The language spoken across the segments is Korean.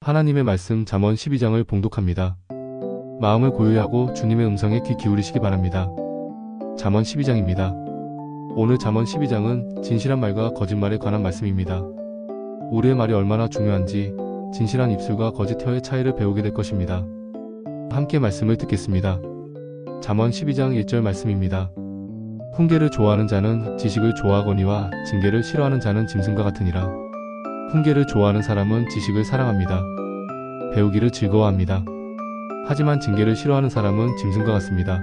하나님의 말씀 잠언 12장을 봉독합니다. 마음을 고요히 하고 주님의 음성에 귀 기울이시기 바랍니다. 잠언 12장입니다. 오늘 잠언 12장은 진실한 말과 거짓말에 관한 말씀입니다. 우리의 말이 얼마나 중요한지 진실한 입술과 거짓 혀의 차이를 배우게 될 것입니다. 함께 말씀을 듣겠습니다. 잠언 12장 1절 말씀입니다. 훈계를 좋아하는 자는 지식을 좋아하거니와 징계를 싫어하는 자는 짐승과 같으니라. 훈계를 좋아하는 사람은 지식을 사랑합니다. 배우기를 즐거워합니다. 하지만 징계를 싫어하는 사람은 짐승과 같습니다.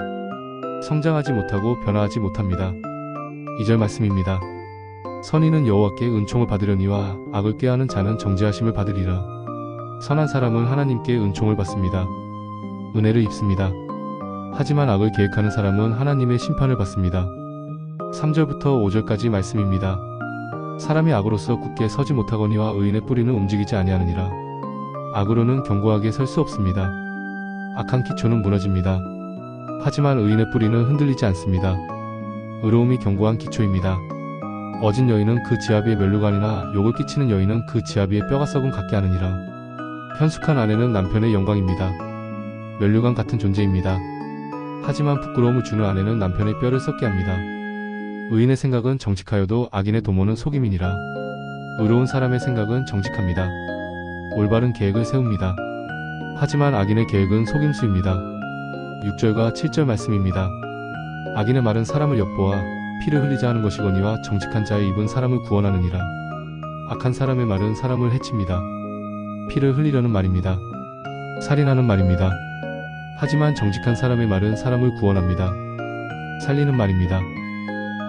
성장하지 못하고 변화하지 못합니다. 2절 말씀입니다. 선인은 여호와께 은총을 받으려니와 악을 꾀하는 자는 정죄하심을 받으리라. 선한 사람은 하나님께 은총을 받습니다. 은혜를 입습니다. 하지만 악을 계획하는 사람은 하나님의 심판을 받습니다. 3절부터 5절까지 말씀입니다. 사람이 악으로서 굳게 서지 못하거니와 의인의 뿌리는 움직이지 아니하느니라. 악으로는 견고하게 설 수 없습니다. 악한 기초는 무너집니다. 하지만 의인의 뿌리는 흔들리지 않습니다. 의로움이 견고한 기초입니다. 어진 여인은 그 지압 위에 면류관이나 욕을 끼치는 여인은 그 지압 위에 뼈가 썩은 같게 하느니라. 현숙한 아내는 남편의 영광입니다. 면류관 같은 존재입니다. 하지만 부끄러움을 주는 아내는 남편의 뼈를 썩게 합니다. 의인의 생각은 정직하여도 악인의 도모는 속임이니라. 의로운 사람의 생각은 정직합니다. 올바른 계획을 세웁니다. 하지만 악인의 계획은 속임수입니다. 6절과 7절 말씀입니다. 악인의 말은 사람을 엿보아 피를 흘리자 하는 것이거니와 정직한 자의 입은 사람을 구원하느니라. 악한 사람의 말은 사람을 해칩니다. 피를 흘리려는 말입니다. 살인하는 말입니다. 하지만 정직한 사람의 말은 사람을 구원합니다. 살리는 말입니다.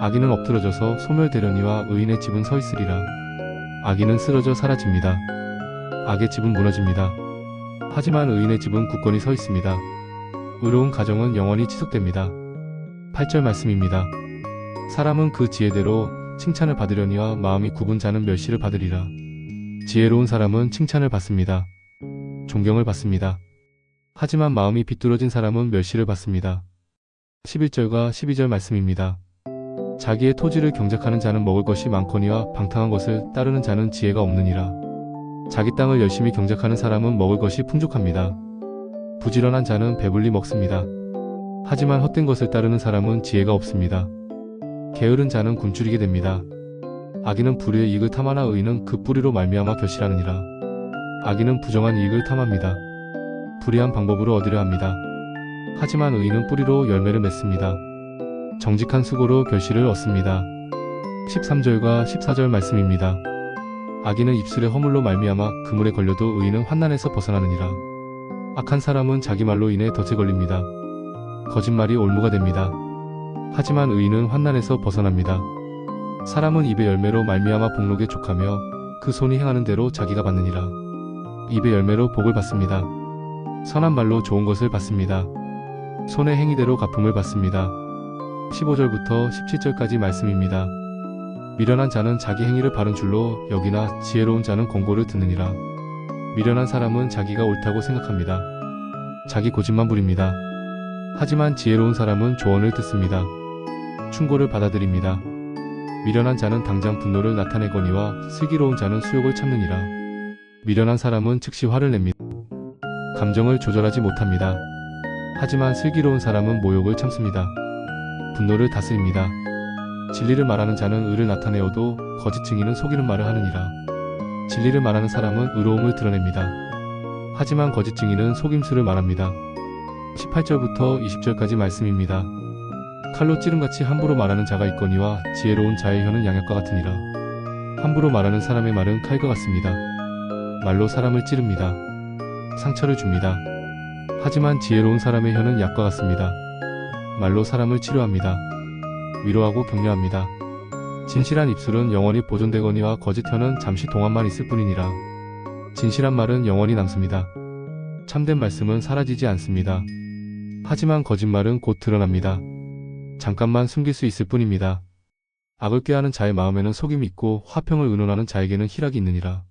악인은 엎드러져서 소멸되려니와 의인의 집은 서 있으리라. 악인은 쓰러져 사라집니다. 악의 집은 무너집니다. 하지만 의인의 집은 굳건히 서 있습니다. 의로운 가정은 영원히 지속됩니다. 8절 말씀입니다. 사람은 그 지혜대로 칭찬을 받으려니와 마음이 굽은 자는 멸시를 받으리라. 지혜로운 사람은 칭찬을 받습니다. 존경을 받습니다. 하지만 마음이 비뚤어진 사람은 멸시를 받습니다. 11절과 12절 말씀입니다. 자기의 토지를 경작하는 자는 먹을 것이 많거니와 방탕한 것을 따르는 자는 지혜가 없느니라. 자기 땅을 열심히 경작하는 사람은 먹을 것이 풍족합니다. 부지런한 자는 배불리 먹습니다. 하지만 헛된 것을 따르는 사람은 지혜가 없습니다. 게으른 자는 굶주리게 됩니다. 악인은 불의의 이익을 탐하나 의인은 그 뿌리로 말미암아 결실하느니라. 악인은 부정한 이익을 탐합니다. 불의한 방법으로 얻으려 합니다. 하지만 의인은 뿌리로 열매를 맺습니다. 정직한 수고로 결실을 얻습니다. 13절과 14절 말씀입니다. 악인은 입술의 허물로 말미암아 그물에 걸려도 의인은 환난에서 벗어나느니라. 악한 사람은 자기 말로 인해 덫에 걸립니다. 거짓말이 올무가 됩니다. 하지만 의인은 환난에서 벗어납니다. 사람은 입의 열매로 말미암아 복록에 족하며 그 손이 행하는 대로 자기가 받느니라. 입의 열매로 복을 받습니다. 선한 말로 좋은 것을 받습니다. 손의 행위대로 갚음을 받습니다. 15절부터 17절까지 말씀입니다. 미련한 자는 자기 행위를 바른 줄로 여기나 지혜로운 자는 권고를 듣느니라. 미련한 사람은 자기가 옳다고 생각합니다. 자기 고집만 부립니다. 하지만 지혜로운 사람은 조언을 듣습니다. 충고를 받아들입니다. 미련한 자는 당장 분노를 나타내거니와 슬기로운 자는 수욕을 참느니라. 미련한 사람은 즉시 화를 냅니다. 감정을 조절하지 못합니다. 하지만 슬기로운 사람은 모욕을 참습니다. 분노를 다스립니다. 진리를 말하는 자는 의를 나타내어도 거짓 증인은 속이는 말을 하느니라. 진리를 말하는 사람은 의로움을 드러냅니다. 하지만 거짓 증인은 속임수를 말합니다. 18절부터 20절까지 말씀입니다. 칼로 찌름같이 함부로 말하는 자가 있거니와 지혜로운 자의 혀는 양약과 같으니라. 함부로 말하는 사람의 말은 칼과 같습니다. 말로 사람을 찌릅니다. 상처를 줍니다. 하지만 지혜로운 사람의 혀는 약과 같습니다. 말로 사람을 치료합니다. 위로하고 격려합니다. 진실한 입술은 영원히 보존되거니와 거짓 혀는 잠시 동안만 있을 뿐이니라. 진실한 말은 영원히 남습니다. 참된 말씀은 사라지지 않습니다. 하지만 거짓말은 곧 드러납니다. 잠깐만 숨길 수 있을 뿐입니다. 악을 꾀하는 자의 마음에는 속임이 있고 화평을 의논하는 자에게는 희락이 있느니라.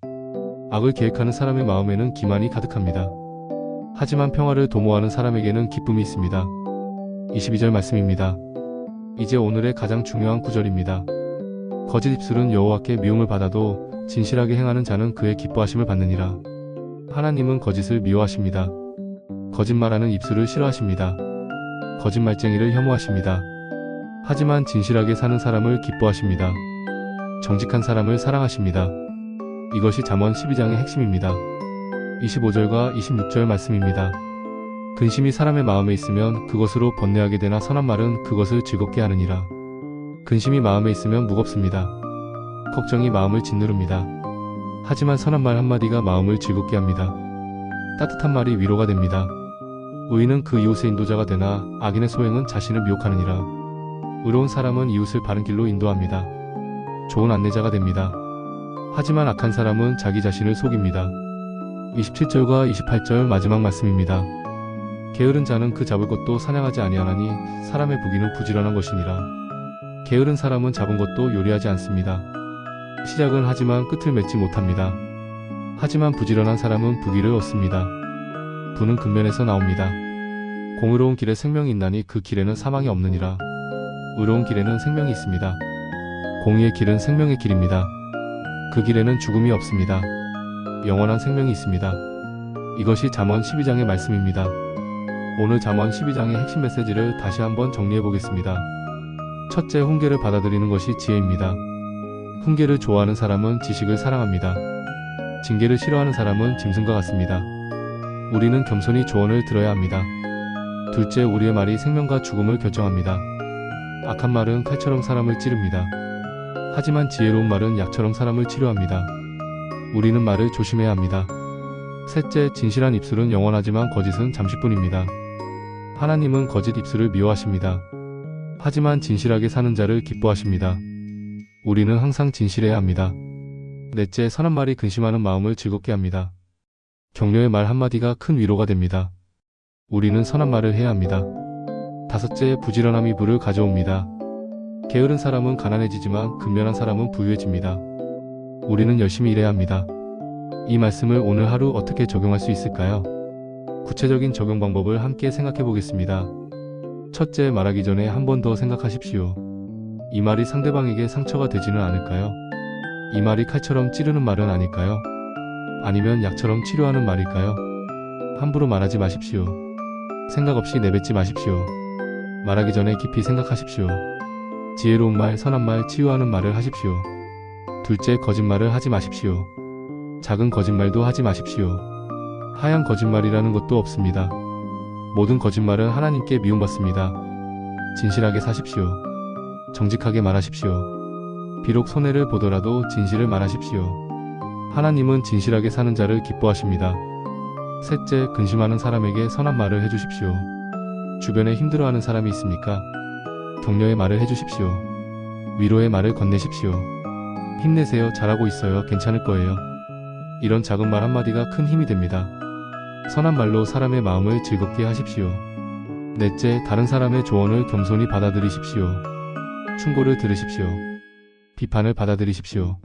악을 계획하는 사람의 마음에는 기만이 가득합니다. 하지만 평화를 도모하는 사람에게는 기쁨이 있습니다. 22절 말씀입니다. 이제 오늘의 가장 중요한 구절입니다. 거짓 입술은 여호와께 미움을 받아도 진실하게 행하는 자는 그의 기뻐하심을 받느니라. 하나님은 거짓을 미워하십니다. 거짓말하는 입술을 싫어하십니다. 거짓말쟁이를 혐오하십니다. 하지만 진실하게 사는 사람을 기뻐하십니다. 정직한 사람을 사랑하십니다. 이것이 잠언 12장의 핵심입니다. 25절과 26절 말씀입니다. 근심이 사람의 마음에 있으면 그것으로 번뇌하게 되나 선한 말은 그것을 즐겁게 하느니라. 근심이 마음에 있으면 무겁습니다. 걱정이 마음을 짓누릅니다. 하지만 선한 말 한마디가 마음을 즐겁게 합니다. 따뜻한 말이 위로가 됩니다. 의인은 그 이웃의 인도자가 되나 악인의 소행은 자신을 미혹하느니라. 의로운 사람은 이웃을 바른 길로 인도합니다. 좋은 안내자가 됩니다. 하지만 악한 사람은 자기 자신을 속입니다. 27절과 28절 마지막 말씀입니다. 게으른 자는 그 잡을 것도 사냥하지 아니하나니 사람의 부귀는 부지런한 것이니라. 게으른 사람은 잡은 것도 요리하지 않습니다. 시작은 하지만 끝을 맺지 못합니다. 하지만 부지런한 사람은 부귀를 얻습니다. 부는 근면에서 나옵니다. 공의로운 길에 생명이 있나니 그 길에는 사망이 없느니라. 의로운 길에는 생명이 있습니다. 공의의 길은 생명의 길입니다. 그 길에는 죽음이 없습니다. 영원한 생명이 있습니다. 이것이 잠언 12장의 말씀입니다. 오늘 잠언 12장의 핵심 메시지를 다시 한번 정리해 보겠습니다. 첫째, 훈계를 받아들이는 것이 지혜입니다. 훈계를 좋아하는 사람은 지식을 사랑합니다. 징계를 싫어하는 사람은 짐승과 같습니다. 우리는 겸손히 조언을 들어야 합니다. 둘째, 우리의 말이 생명과 죽음을 결정합니다. 악한 말은 칼처럼 사람을 찌릅니다. 하지만 지혜로운 말은 약처럼 사람을 치료합니다. 우리는 말을 조심해야 합니다. 셋째, 진실한 입술은 영원하지만 거짓은 잠시뿐입니다. 하나님은 거짓 입술을 미워하십니다. 하지만 진실하게 사는 자를 기뻐하십니다. 우리는 항상 진실해야 합니다. 넷째, 선한 말이 근심하는 마음을 즐겁게 합니다. 격려의 말 한마디가 큰 위로가 됩니다. 우리는 선한 말을 해야 합니다. 다섯째, 부지런함이 부를 가져옵니다. 게으른 사람은 가난해지지만 근면한 사람은 부유해집니다. 우리는 열심히 일해야 합니다. 이 말씀을 오늘 하루 어떻게 적용할 수 있을까요? 구체적인 적용 방법을 함께 생각해 보겠습니다. 첫째, 말하기 전에 한 번 더 생각하십시오. 이 말이 상대방에게 상처가 되지는 않을까요? 이 말이 칼처럼 찌르는 말은 아닐까요? 아니면 약처럼 치료하는 말일까요? 함부로 말하지 마십시오. 생각 없이 내뱉지 마십시오. 말하기 전에 깊이 생각하십시오. 지혜로운 말, 선한 말, 치유하는 말을 하십시오. 둘째, 거짓말을 하지 마십시오. 작은 거짓말도 하지 마십시오. 하얀 거짓말이라는 것도 없습니다. 모든 거짓말은 하나님께 미움받습니다. 진실하게 사십시오. 정직하게 말하십시오. 비록 손해를 보더라도 진실을 말하십시오. 하나님은 진실하게 사는 자를 기뻐하십니다. 셋째, 근심하는 사람에게 선한 말을 해주십시오. 주변에 힘들어하는 사람이 있습니까? 격려의 말을 해주십시오. 위로의 말을 건네십시오. 힘내세요. 잘하고 있어요. 괜찮을 거예요. 이런 작은 말 한마디가 큰 힘이 됩니다. 선한 말로 사람의 마음을 즐겁게 하십시오. 넷째, 다른 사람의 조언을 겸손히 받아들이십시오. 충고를 들으십시오. 비판을 받아들이십시오.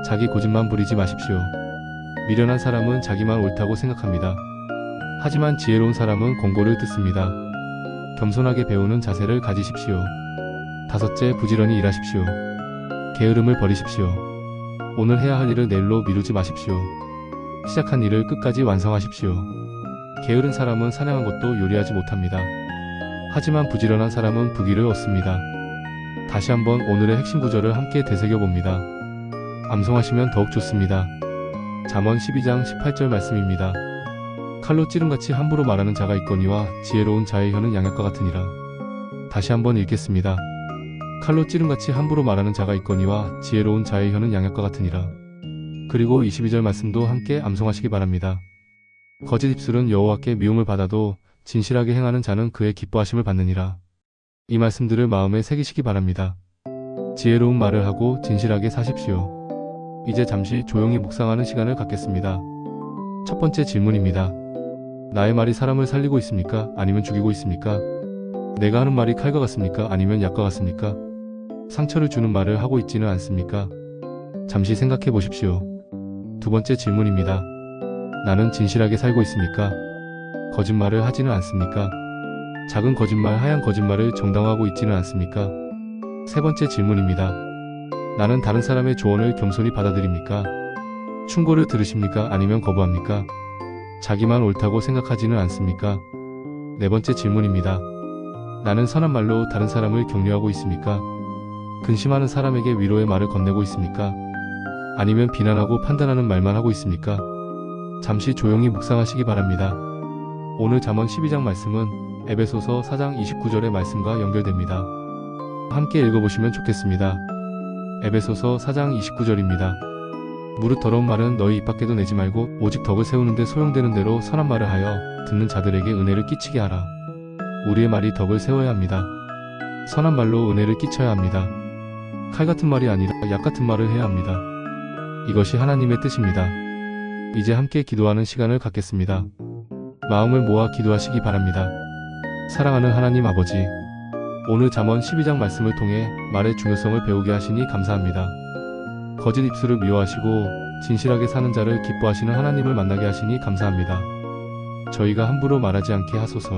자기 고집만 부리지 마십시오. 미련한 사람은 자기만 옳다고 생각합니다. 하지만 지혜로운 사람은 권고를 듣습니다. 겸손하게 배우는 자세를 가지십시오. 다섯째, 부지런히 일하십시오. 게으름을 버리십시오. 오늘 해야 할 일을 내일로 미루지 마십시오. 시작한 일을 끝까지 완성하십시오. 게으른 사람은 사냥한 것도 요리하지 못합니다. 하지만 부지런한 사람은 부귀를 얻습니다. 다시 한번 오늘의 핵심 구절을 함께 되새겨봅니다. 암송하시면 더욱 좋습니다. 잠언 12장 18절 말씀입니다. 칼로 찌름같이 함부로 말하는 자가 있거니와 지혜로운 자의 혀는 양약과 같으니라. 다시 한번 읽겠습니다. 칼로 찌름같이 함부로 말하는 자가 있거니와 지혜로운 자의 혀는 양약과 같으니라. 그리고 22절 말씀도 함께 암송하시기 바랍니다. 거짓 입술은 여호와께 미움을 받아도 진실하게 행하는 자는 그의 기뻐하심을 받느니라. 이 말씀들을 마음에 새기시기 바랍니다. 지혜로운 말을 하고 진실하게 사십시오. 이제 잠시 조용히 묵상하는 시간을 갖겠습니다. 첫 번째 질문입니다. 나의 말이 사람을 살리고 있습니까? 아니면 죽이고 있습니까? 내가 하는 말이 칼과 같습니까? 아니면 약과 같습니까? 상처를 주는 말을 하고 있지는 않습니까? 잠시 생각해 보십시오. 두 번째 질문입니다. 나는 진실하게 살고 있습니까? 거짓말을 하지는 않습니까? 작은 거짓말, 하얀 거짓말을 정당화하고 있지는 않습니까? 세 번째 질문입니다. 나는 다른 사람의 조언을 겸손히 받아들입니까? 충고를 들으십니까? 아니면 거부합니까? 자기만 옳다고 생각하지는 않습니까? 네 번째 질문입니다. 나는 선한 말로 다른 사람을 격려하고 있습니까? 근심하는 사람에게 위로의 말을 건네고 있습니까? 아니면 비난하고 판단하는 말만 하고 있습니까? 잠시 조용히 묵상하시기 바랍니다. 오늘 잠언 12장 말씀은 에베소서 4장 29절의 말씀과 연결됩니다. 함께 읽어보시면 좋겠습니다. 에베소서 4장 29절입니다. 무릇 더러운 말은 너희 입 밖에도 내지 말고 오직 덕을 세우는 데 소용되는 대로 선한 말을 하여 듣는 자들에게 은혜를 끼치게 하라. 우리의 말이 덕을 세워야 합니다. 선한 말로 은혜를 끼쳐야 합니다. 칼 같은 말이 아니라 약 같은 말을 해야 합니다. 이것이 하나님의 뜻입니다. 이제 함께 기도하는 시간을 갖겠습니다. 마음을 모아 기도하시기 바랍니다. 사랑하는 하나님 아버지, 오늘 잠언 12장 말씀을 통해 말의 중요성을 배우게 하시니 감사합니다. 거짓 입술을 미워하시고 진실하게 사는 자를 기뻐하시는 하나님을 만나게 하시니 감사합니다. 저희가 함부로 말하지 않게 하소서.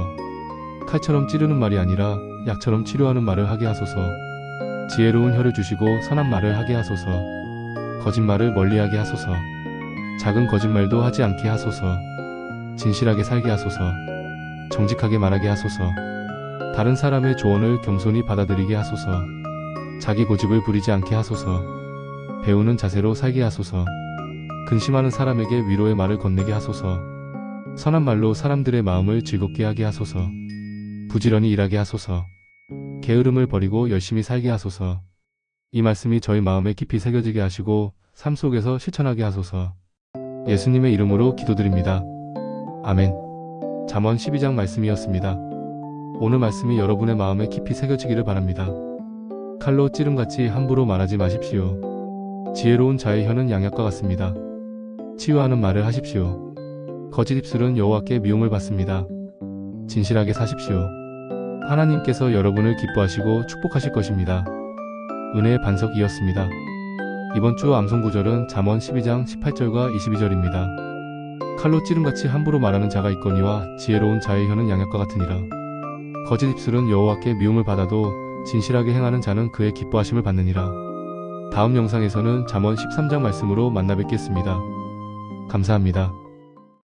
칼처럼 찌르는 말이 아니라 약처럼 치료하는 말을 하게 하소서. 지혜로운 혀를 주시고 선한 말을 하게 하소서. 거짓말을 멀리하게 하소서. 작은 거짓말도 하지 않게 하소서. 진실하게 살게 하소서. 정직하게 말하게 하소서. 다른 사람의 조언을 겸손히 받아들이게 하소서. 자기 고집을 부리지 않게 하소서. 배우는 자세로 살게 하소서. 근심하는 사람에게 위로의 말을 건네게 하소서. 선한 말로 사람들의 마음을 즐겁게 하게 하소서. 부지런히 일하게 하소서. 게으름을 버리고 열심히 살게 하소서. 이 말씀이 저희 마음에 깊이 새겨지게 하시고 삶 속에서 실천하게 하소서. 예수님의 이름으로 기도드립니다. 아멘. 잠언 12장 말씀이었습니다. 오늘 말씀이 여러분의 마음에 깊이 새겨지기를 바랍니다. 칼로 찌름같이 함부로 말하지 마십시오. 지혜로운 자의 혀는 양약과 같습니다. 치유하는 말을 하십시오. 거짓 입술은 여호와께 미움을 받습니다. 진실하게 사십시오. 하나님께서 여러분을 기뻐하시고 축복하실 것입니다. 은혜의 반석이었습니다. 이번 주 암송 구절은 잠언 12장 18절과 22절입니다. 칼로 찌름같이 함부로 말하는 자가 있거니와 지혜로운 자의 혀는 양약과 같으니라. 거짓 입술은 여호와께 미움을 받아도 진실하게 행하는 자는 그의 기뻐하심을 받느니라. 다음 영상에서는 잠언 13장 말씀으로 만나 뵙겠습니다. 감사합니다.